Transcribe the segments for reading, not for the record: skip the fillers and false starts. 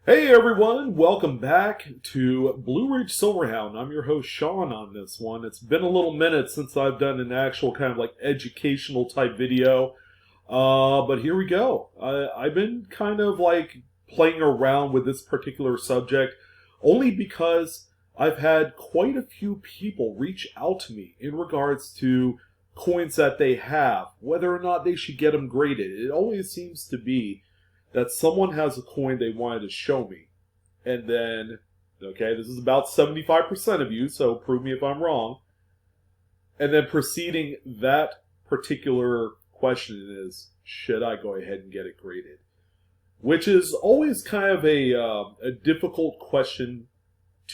Hey everyone, welcome back to Blue Ridge Silverhound. I'm your host Sean on this one. It's been a little minute since I've done an actual kind of like educational type video, but here we go. I've been kind of like playing around with this particular subject only because I've had quite a few people reach out to me in regards to coins that they have, whether or not they should get them graded. It always seems to be that someone has a coin they wanted to show me. And then, okay, this is about 75% of you, so prove me if I'm wrong. And then preceding that particular question is, should I go ahead and get it graded? Which is always kind of a difficult question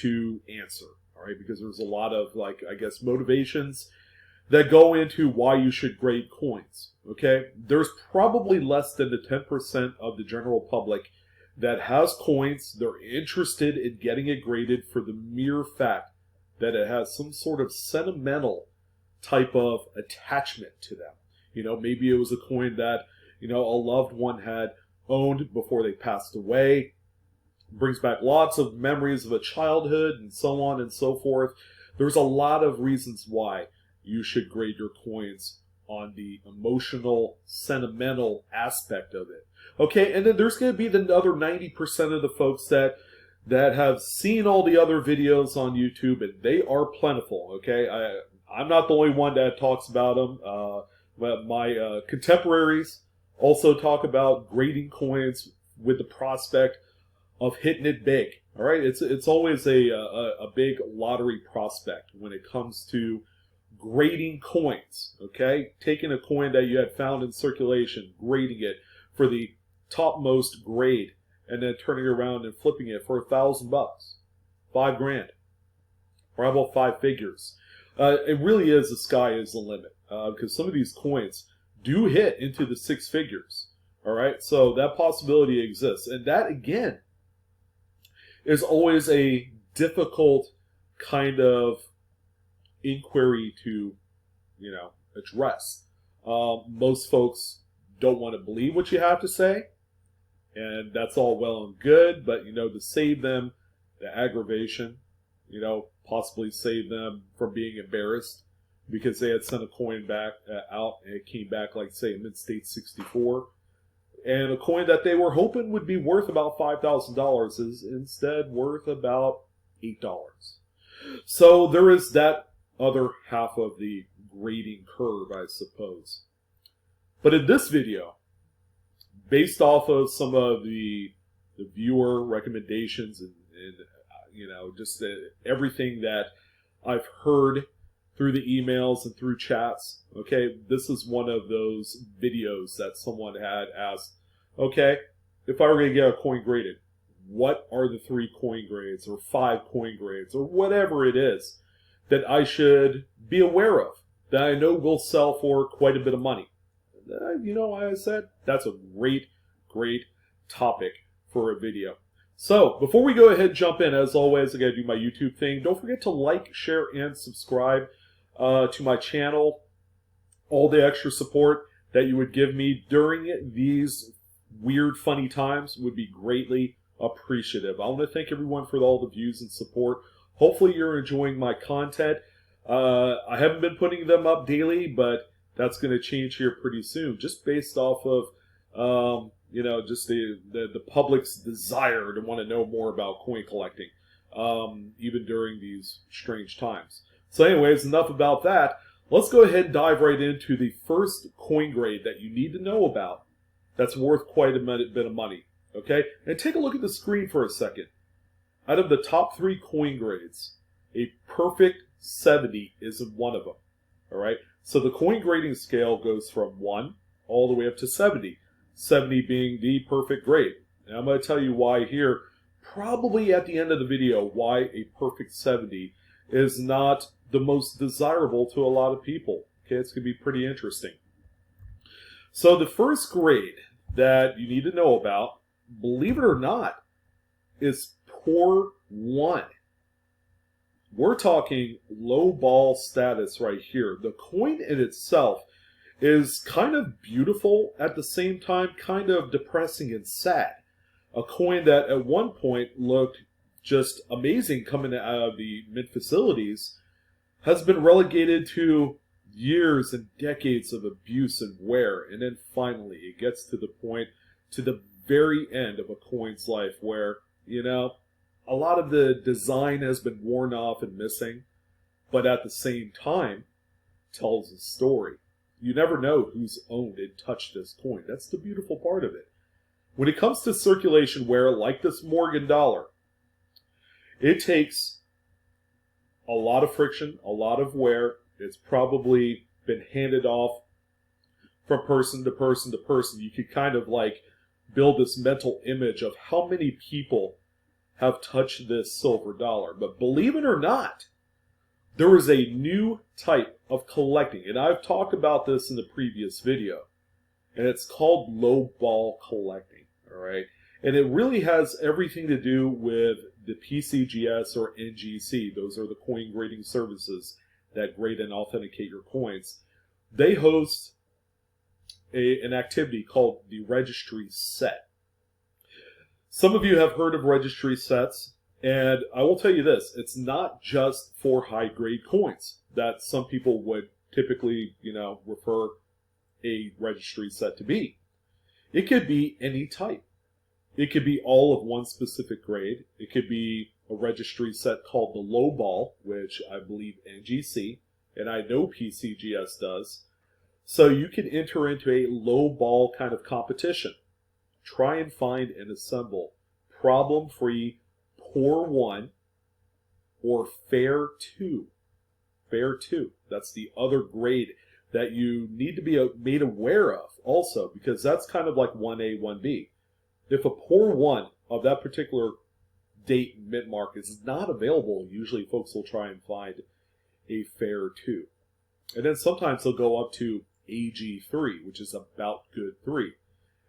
to answer, all right? Because there's a lot of, like, I guess, motivations that go into why you should grade coins, okay? There's probably less than the 10% of the general public that has coins. They're interested in getting it graded for the mere fact that it has some sort of sentimental type of attachment to them. You know, maybe it was a coin that, you know, a loved one had owned before they passed away. It brings back lots of memories of a childhood and so on and so forth. There's a lot of reasons why you should grade your coins on the emotional, sentimental aspect of it. Okay, and then there's going to be the other 90% of the folks that have seen all the other videos on YouTube, and they are plentiful, okay? I'm not the only one that talks about them. My contemporaries also talk about grading coins with the prospect of hitting it big, all right? It's always a big lottery prospect when it comes to grading coins, okay? Taking a coin that you had found in circulation, grading it for the topmost grade, and then turning around and flipping it for $1,000, $5,000, or how about 5 figures? It really is, the sky is the limit, because some of these coins do hit into the 6 figures, all right? So that possibility exists, and that, again, is always a difficult kind of inquiry to, you know, address. Most folks don't want to believe what you have to say, and that's all well and good, but, you know, to save them the aggravation, you know, possibly save them from being embarrassed because they had sent a coin back out and it came back, like, say, a MidState 64, and a coin that they were hoping would be worth about $5,000 is instead worth about $8. So there is that other half of the grading curve, I suppose. But in this video, based off of some of the viewer recommendations and you know, just everything that I've heard through the emails and through chats, okay, this is one of those videos that someone had asked, okay, if I were going to get a coin graded, what are the 3 coin grades or 5 coin grades or whatever it is that I should be aware of, that I know will sell for quite a bit of money? You know, like I said, that's a great topic for a video. So, before we go ahead and jump in, as always, I gotta do my YouTube thing. Don't forget to like, share, and subscribe to my channel. All the extra support that you would give me during these weird, funny times would be greatly appreciative. I want to thank everyone for all the views and support. Hopefully you're enjoying my content. I haven't been putting them up daily, but that's going to change here pretty soon, just based off of, you know, just the public's desire to want to know more about coin collecting, even during these strange times. So anyways, enough about that. Let's go ahead and dive right into the first coin grade that you need to know about that's worth quite a bit of money, okay? And take a look at the screen for a second. Out of the top 3 coin grades, a perfect 70 is one of them, all right? So the coin grading scale goes from 1 all the way up to 70, 70 being the perfect grade. And I'm going to tell you why here, probably at the end of the video, why a perfect 70 is not the most desirable to a lot of people. Okay, it's going to be pretty interesting. So the first grade that you need to know about, believe it or not, is Poor 1. We're talking low ball status right here. The coin in itself is kind of beautiful, at the same time kind of depressing and sad. A coin that at one point looked just amazing coming out of the mint facilities has been relegated to years and decades of abuse and wear. And then finally it gets to the point, to the very end of a coin's life where, you know, a lot of the design has been worn off and missing, but at the same time tells a story. You never know who's owned and touched this coin. That's the beautiful part of it. When it comes to circulation wear, like this Morgan dollar, it takes a lot of friction, a lot of wear. It's probably been handed off from person to person to person. You could kind of like build this mental image of how many people have touched this silver dollar. But believe it or not, there is a new type of collecting, and I've talked about this in the previous video, and it's called low ball collecting. All right, and it really has everything to do with the PCGS or NGC. Those are the coin grading services that grade and authenticate your coins. They host an activity called the registry set. Some of you have heard of registry sets, and I will tell you this, it's not just for high grade coins that some people would typically, refer a registry set to be. It could be any type. It could be all of one specific grade. It could be a registry set called the low ball, which I believe NGC, and I know PCGS does. So you can enter into a low ball kind of competition. Try and find and assemble problem-free Poor 1 or Fair 2. Fair 2. That's the other grade that you need to be made aware of also, because that's kind of like 1A, 1B. If a Poor 1 of that particular date mint mark is not available, usually folks will try and find a Fair 2. And then sometimes they'll go up to AG3, which is about good 3.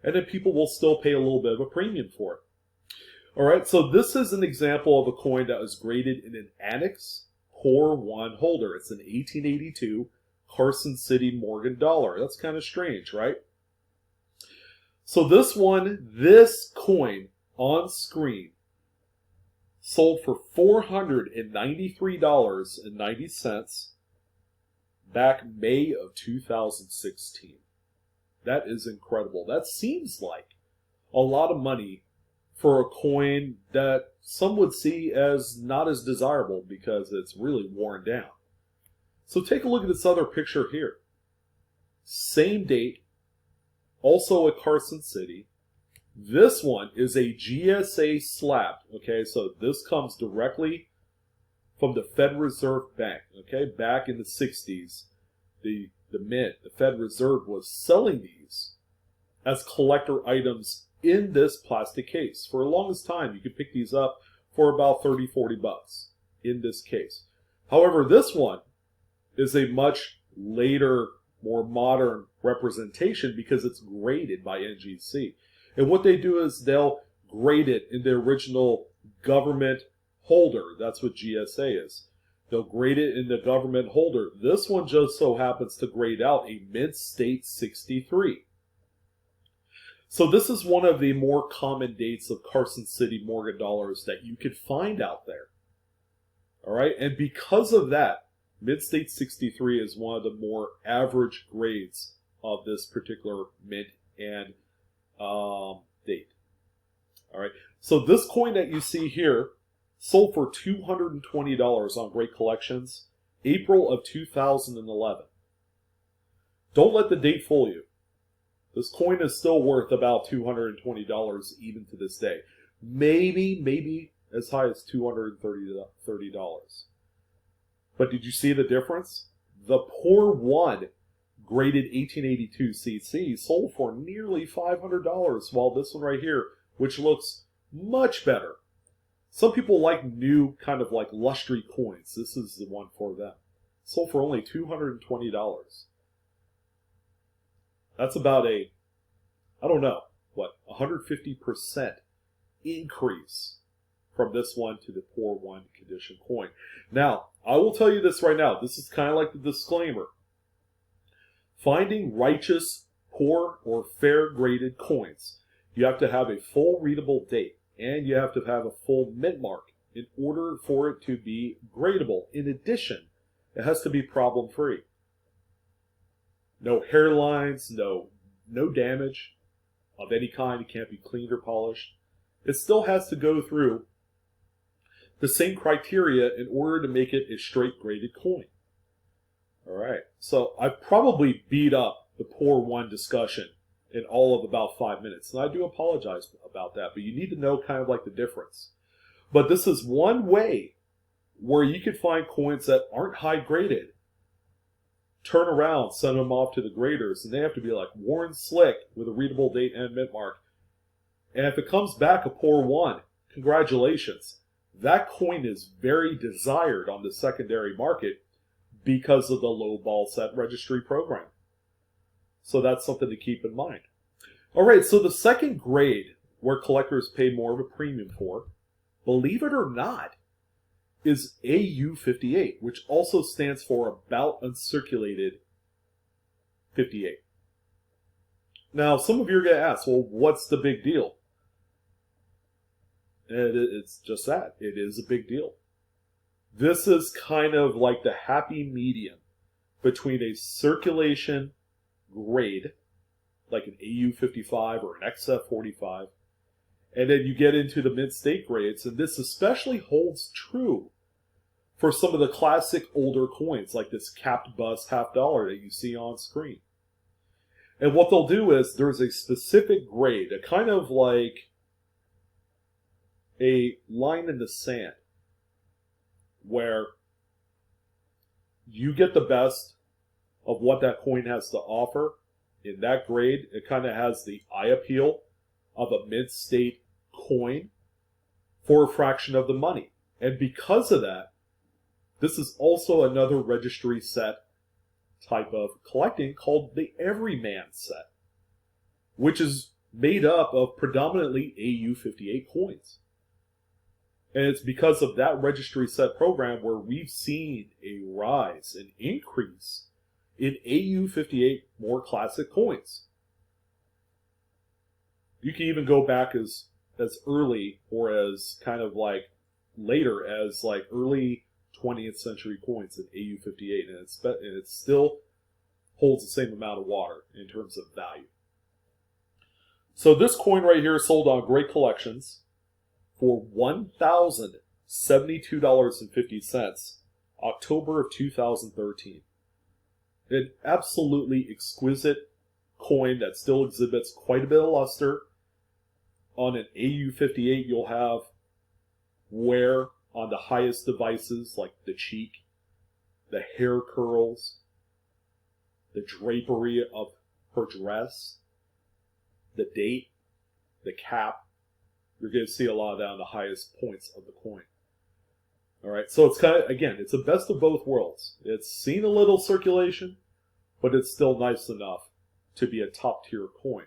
And then people will still pay a little bit of a premium for it. All right, so this is an example of a coin that was graded in an Annex Poor 1 holder. It's an 1882 Carson City Morgan dollar. That's kind of strange, right? So this coin on screen sold for $493.90 back May of 2016. That is incredible. That seems like a lot of money for a coin that some would see as not as desirable because it's really worn down. So take a look at this other picture here. Same date, also at Carson City. This one is a GSA slab. Okay, so this comes directly from the Fed Reserve Bank. Okay, back in the 60s, the Mint, the Fed Reserve, was selling these as collector items in this plastic case. For the longest time, you could pick these up for about 30, 40 bucks in this case. However, this one is a much later, more modern representation because it's graded by NGC. And what they do is they'll grade it in the original government holder. That's what GSA is. They'll grade it in the government holder. This one just so happens to grade out a MidState 63. So this is one of the more common dates of Carson City Morgan dollars that you could find out there. All right, and because of that, MidState 63 is one of the more average grades of this particular mint and date. All right, so this coin that you see here sold for $220 on Great Collections, April of 2011. Don't let the date fool you. This coin is still worth about $220 even to this day. Maybe as high as $230. But did you see the difference? The Poor 1 graded 1882 CC sold for nearly $500, while this one right here, which looks much better. Some people like new kind of like lustre coins. This is the one for them. Sold for only $220. That's about a, I don't know, what, 150% increase from this one to the Poor 1 condition coin. Now, I will tell you this right now. This is kind of like the disclaimer. Finding righteous, poor, or fair graded coins you have to have a full readable date, and you have to have a full mint mark in order for it to be gradable. In addition, it has to be problem-free. No hairlines, no damage of any kind. It can't be cleaned or polished. It still has to go through the same criteria in order to make it a straight graded coin. All right, so I've probably beat up the Pour One discussion in all of about 5 minutes, and I do apologize about that, but you need to know kind of like the difference. But this is one way where you could find coins that aren't high graded, turn around, send them off to the graders, and they have to be like worn slick with a readable date and mint mark. And if it comes back a Pour One, congratulations. That coin is very desired on the secondary market because of the low ball set registry program. So that's something to keep in mind. All right, so the second grade where collectors pay more of a premium for, believe it or not, is Au58, which also stands for About Uncirculated 58. Now, some of you are going to ask, well, what's the big deal? And it's just that. It is a big deal. This is kind of like the happy medium between a circulation grade, like an Au55 or an XF45, and then you get into the MidState grades, and this especially holds true for some of the classic older coins, like this capped bust $50 that you see on screen. And what they'll do is there's a specific grade, a kind of like a line in the sand, where you get the best of what that coin has to offer. In that grade, it kind of has the eye appeal of a MidState coin for a fraction of the money. And because of that, this is also another registry set type of collecting called the Everyman set, which is made up of predominantly Au58 coins. And it's because of that registry set program where we've seen a rise, an increase in Au58 more classic coins. You can even go back as early or as kind of like later as like early 20th century coins in Au58, and it still holds the same amount of water in terms of value. So this coin right here is sold on Great Collections for $1,072.50, October of 2013. An absolutely exquisite coin that still exhibits quite a bit of luster. On an Au58, you'll have wear on the highest devices like the cheek, the hair curls, the drapery of her dress, the date, the cap. You're going to see a lot of that on the highest points of the coin. All right, so it's kind of, again, it's a best of both worlds. It's seen a little circulation, but it's still nice enough to be a top tier coin.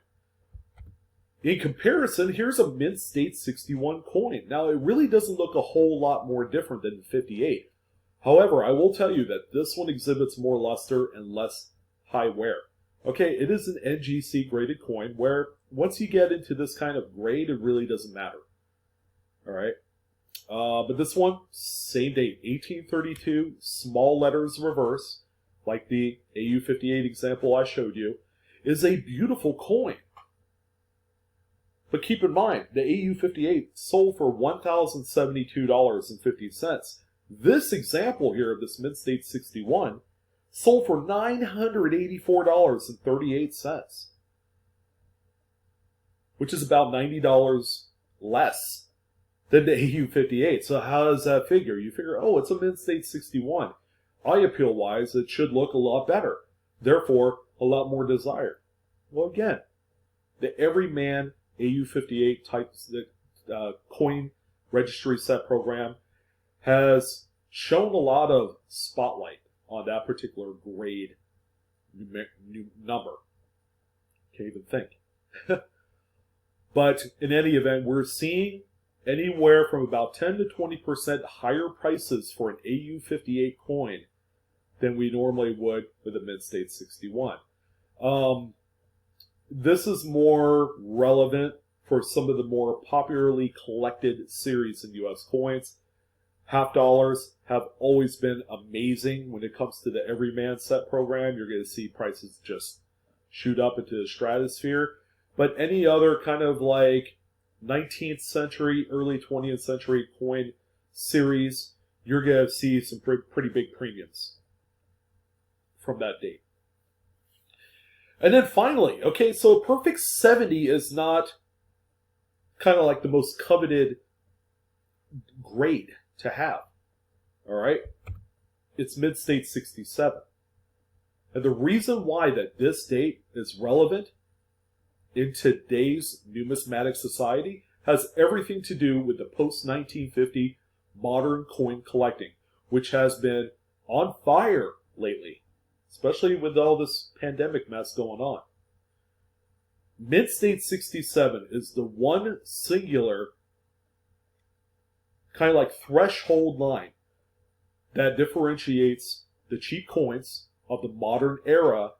In comparison, here's a MidState 61 coin. Now, it really doesn't look a whole lot more different than the 58. However, I will tell you that this one exhibits more luster and less high wear. Okay, it is an NGC graded coin where once you get into this kind of grade, it really doesn't matter. All right. But this one, same date, 1832, small letters reverse, like the Au58 example I showed you, is a beautiful coin. But keep in mind, the Au58 sold for $1,072.50. This example here of this MidState 61 sold for $984.38, which is about $90 less than the Au58. So how does that figure? You figure, oh, it's a MidState 61. Eye appeal wise, it should look a lot better. Therefore, a lot more desired. Well, again, the Everyman Au58 type coin registry set program has shown a lot of spotlight on that particular grade number. Can't even think. But in any event, we're seeing anywhere from about 10 to 20% higher prices for an Au58 coin than we normally would with a MidState 61. This is more relevant for some of the more popularly collected series in U.S. coins. Half dollars have always been amazing when it comes to the Everyman set program. You're going to see prices just shoot up into the stratosphere. But any other kind of like 19th century, early 20th century coin series, you're going to see some pretty big premiums from that date. And then finally, okay, so a perfect 70 is not kind of like the most coveted grade to have. All right? It's MidState 67. And the reason why that this date is relevant in today's numismatic society has everything to do with the post-1950 modern coin collecting, which has been on fire lately, especially with all this pandemic mess going on. MidState 67 is the one singular kind of like threshold line that differentiates the cheap coins of the modern era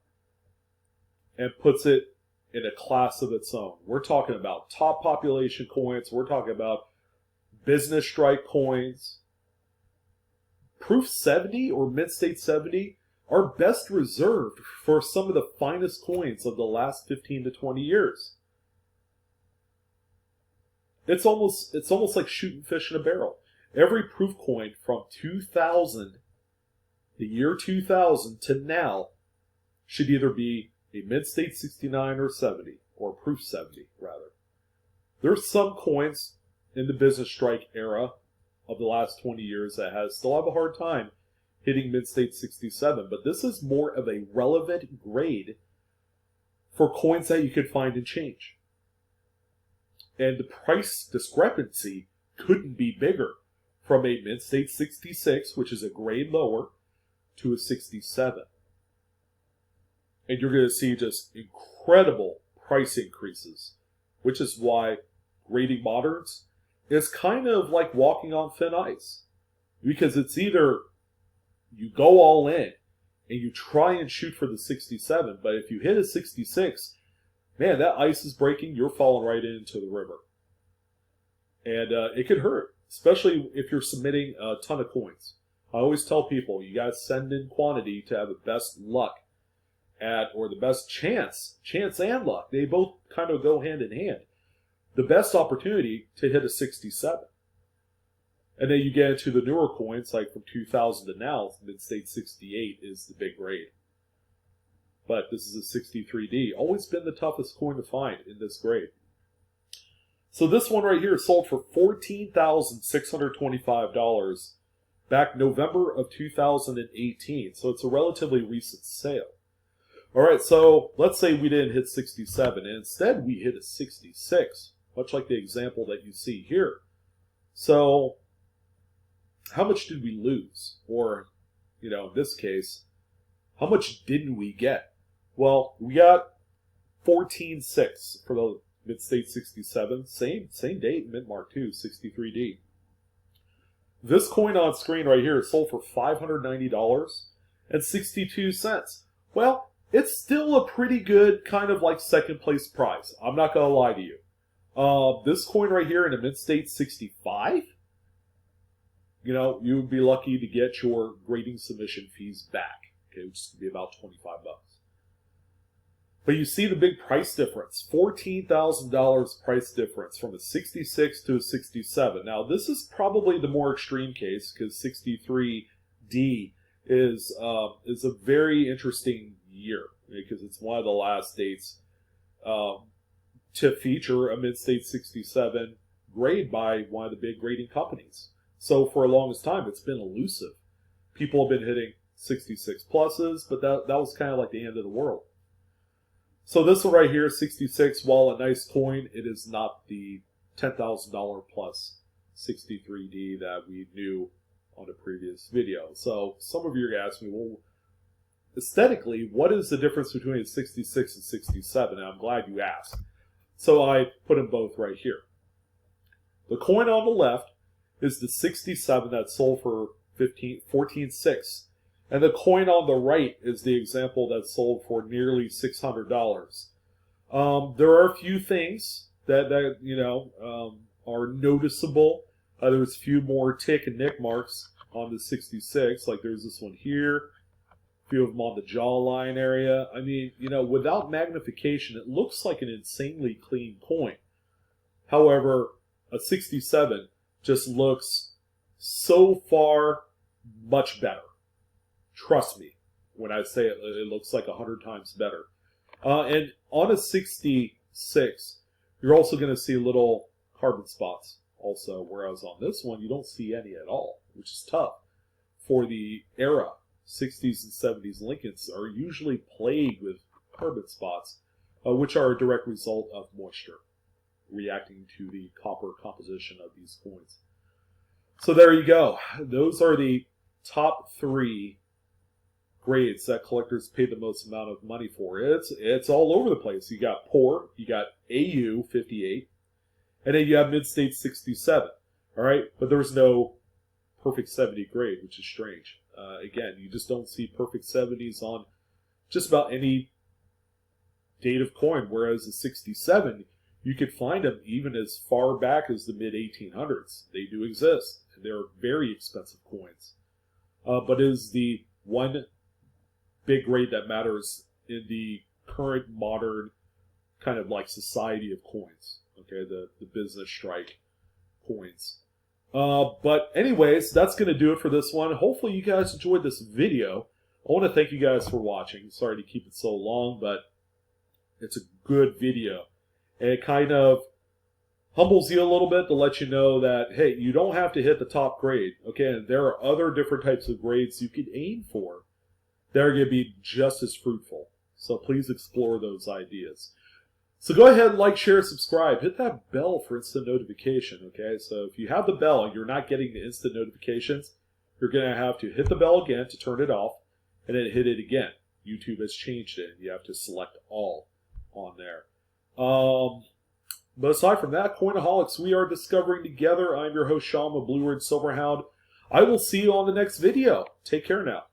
and puts it in a class of its own. We're talking about top population coins. We're talking about business strike coins. Proof 70 or MidState 70 are best reserved for some of the finest coins of the last 15 to 20 years. It's almost like shooting fish in a barrel. Every proof coin from 2000, the year 2000 to now, should either be a MidState 69 or 70, or proof 70 rather. There's some coins in the business strike era of the last 20 years that still have a hard time hitting MidState 67, but this is more of a relevant grade for coins that you could find and change. And the price discrepancy couldn't be bigger from a MidState 66, which is a grade lower, to a 67. And you're going to see just incredible price increases, which is why grading moderns is kind of like walking on thin ice. Because it's either you go all in and you try and shoot for the 67, but if you hit a 66, man, that ice is breaking, you're falling right into the river. And it could hurt, especially if you're submitting a ton of coins. I always tell people, you got to send in quantity to have the best luck at, or the best chance and luck. They both kind of go hand in hand. The best opportunity to hit a 67. And then you get into the newer coins, like from 2000 to now, MidState 68 is the big grade. But this is a 63D. Always been the toughest coin to find in this grade. So this one right here sold for $14,625 back November of 2018. So it's a relatively recent sale. All right, so let's say we didn't hit 67, and instead we hit a 66, much like the example that you see here. So how much did we lose? Or, in this case, how much didn't we get? Well, we got 14.6 for the MidState 67. Same date, mid-mark too, 63D. This coin on screen right here is sold for $590.62. Well, it's still a pretty good kind of like second place prize. I'm not going to lie to you. This coin right here in a MidState 65, you would be lucky to get your grading submission fees back, okay, which is going to be about $25. But you see the big price difference, $14,000 price difference from a 66 to a 67. Now, this is probably the more extreme case because 63D is a very interesting year because it's one of the last dates to feature a MidState 67 grade by one of the big grading companies. So for a longest time, it's been elusive. People have been hitting 66 pluses, but that was kind of like the end of the world. So this one right here, 66, while a nice coin, it is not the $10,000 plus 63D that we knew on a previous video. So some of you are going to ask me, well, aesthetically, what is the difference between a 66 and 67? And I'm glad you asked. So I put them both right here. The coin on the left is the 67 that sold for $14.6. And the coin on the right is the example that sold for nearly $600. There are a few things that are noticeable. There's a few more tick and nick marks on the 66, like there's this one here, a few of them on the jawline area. I mean, without magnification, it looks like an insanely clean coin. However, a 67 just looks so far much better. Trust me when I say it looks like 100 times better. And on a 66, you're also going to see little carbon spots also, whereas on this one you don't see any at all, which is tough. For the era, 60s and 70s Lincolns are usually plagued with carbon spots, which are a direct result of moisture reacting to the copper composition of these coins. So there you go. Those are the top 3 grades that collectors pay the most amount of money for. It's all over the place. You got poor, you got Au58, and then you have MidState 67. All right, but there's no perfect 70 grade, which is strange. Again, you just don't see perfect 70s on just about any date of coin, whereas a 67, you could find them even as far back as the mid-1800s. They do exist, and they're very expensive coins. But is the one big grade that matters in the current modern kind of like society of coins, okay, the business strike coins. But anyways, that's going to do it for this one. Hopefully you guys enjoyed this video. I want to thank you guys for watching. Sorry to keep it so long, but it's a good video. And it kind of humbles you a little bit to let you know that, hey, you don't have to hit the top grade. Okay, and there are other different types of grades you could aim for that are going to be just as fruitful. So please explore those ideas. So go ahead, like, share, subscribe. Hit that bell for instant notification, okay? So if you have the bell and you're not getting the instant notifications, you're going to have to hit the bell again to turn it off, and then hit it again. YouTube has changed it. You have to select all on there. But aside from that, Coinaholics, we are discovering together. I'm your host, Sean with BlueRidgeSilverhound. I will see you on the next video. Take care now.